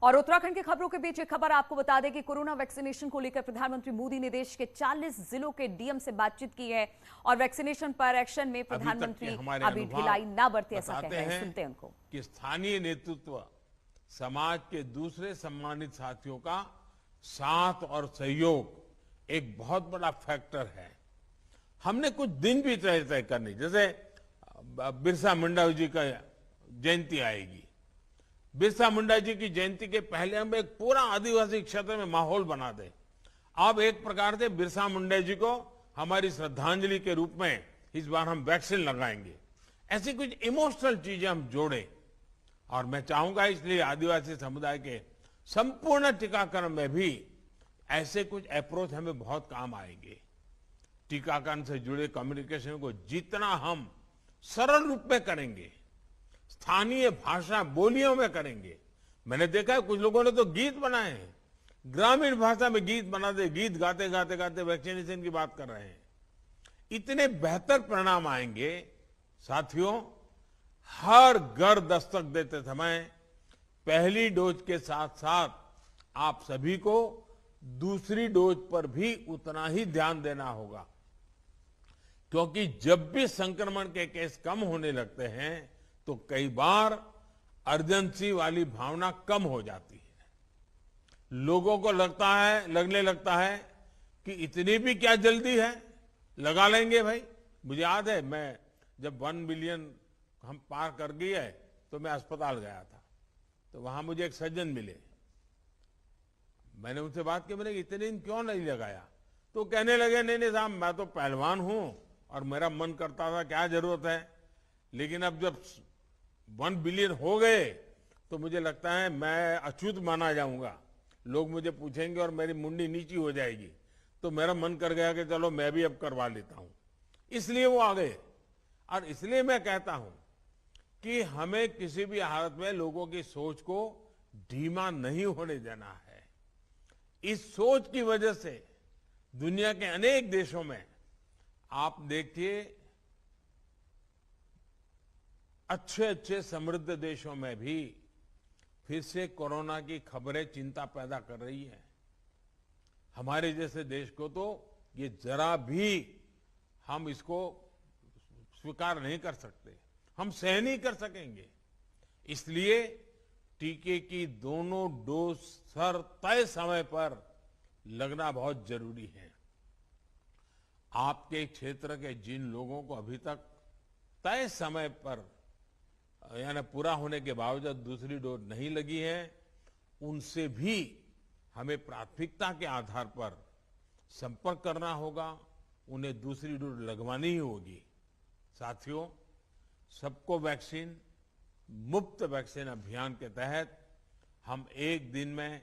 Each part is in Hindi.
और उत्तराखंड की खबरों के बीच एक खबर आपको बता दें कि कोरोना वैक्सीनेशन को लेकर प्रधानमंत्री मोदी ने देश के 40 जिलों के डीएम से बातचीत की है और वैक्सीनेशन पर एक्शन में प्रधानमंत्री अभी ढिलाई ना बरते ऐसा कह रहे हैं। सुनते हैं उनको। कि स्थानीय नेतृत्व समाज के दूसरे सम्मानित साथियों का साथ और सहयोग एक बहुत बड़ा फैक्टर है। हमने कुछ दिन भी तय करने, जैसे बिरसा मुंडा जी का जयंती आएगी। बिरसा मुंडा जी की जयंती के पहले हम एक पूरा आदिवासी क्षेत्र में माहौल बना दें। अब एक प्रकार से बिरसा मुंडा जी को हमारी श्रद्धांजलि के रूप में इस बार हम वैक्सीन लगाएंगे। ऐसी कुछ इमोशनल चीजें हम जोड़ें और मैं चाहूंगा इसलिए आदिवासी समुदाय के संपूर्ण टीकाकरण में भी ऐसे कुछ अप्रोच हमें बहुत काम आएंगे। टीकाकरण से जुड़े कम्युनिकेशन को जितना हम सरल रूप में करेंगे, स्थानीय भाषा बोलियों में करेंगे। मैंने देखा है कुछ लोगों ने तो गीत बनाए हैं, ग्रामीण भाषा में गीत बना दे, गीत गाते गाते गाते वैक्सीनेशन की बात कर रहे हैं। इतने बेहतर परिणाम आएंगे। साथियों, हर घर दस्तक देते समय पहली डोज के साथ साथ आप सभी को दूसरी डोज पर भी उतना ही ध्यान देना होगा, क्योंकि जब भी संक्रमण के केस कम होने लगते हैं तो कई बार अर्जेंसी वाली भावना कम हो जाती है। लोगों को लगने लगता है कि इतनी भी क्या जल्दी है, लगा लेंगे भाई। मुझे याद है मैं जब 1 बिलियन हम पार कर गए तो मैं अस्पताल गया था, तो वहां मुझे एक सज्जन मिले। मैंने उनसे बात की, मैंने इतने दिन क्यों नहीं लगाया? तो कहने लगे नहीं साहब, मैं तो पहलवान हूं और मेरा मन करता था, क्या जरूरत है, लेकिन अब जब 1 बिलियन हो गए तो मुझे लगता है मैं अछूत माना जाऊंगा। लोग मुझे पूछेंगे और मेरी मुंडी नीची हो जाएगी, तो मेरा मन कर गया कि चलो मैं भी अब करवा लेता हूं। इसलिए वो आ गए। और इसलिए मैं कहता हूं कि हमें किसी भी हालत में लोगों की सोच को धीमा नहीं होने देना है। इस सोच की वजह से दुनिया के अनेक देशों में आप देखिए, अच्छे समृद्ध देशों में भी फिर से कोरोना की खबरें चिंता पैदा कर रही है। हमारे जैसे देश को तो ये जरा भी हम इसको स्वीकार नहीं कर सकते, हम सह नहीं कर सकेंगे। इसलिए टीके की दोनों डोज तय समय पर लगना बहुत जरूरी है। आपके क्षेत्र के जिन लोगों को अभी तक तय समय पर यानी पूरा होने के बावजूद दूसरी डोज नहीं लगी है, उनसे भी हमें प्राथमिकता के आधार पर संपर्क करना होगा, उन्हें दूसरी डोज लगवानी ही होगी। साथियों, सबको वैक्सीन मुफ्त वैक्सीन अभियान के तहत हम एक दिन में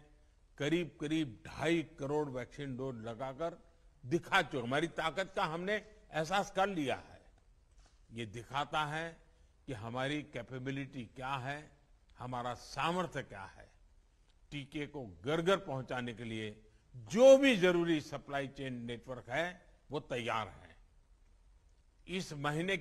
करीब 2.5 करोड़ वैक्सीन डोज लगाकर दिखा चुके। हमारी ताकत का हमने एहसास कर लिया है। ये दिखाता है कि हमारी कैपेबिलिटी क्या है, हमारा सामर्थ्य क्या है। टीके को घर घर पहुंचाने के लिए जो भी जरूरी सप्लाई चेन नेटवर्क है वो तैयार है। इस महीने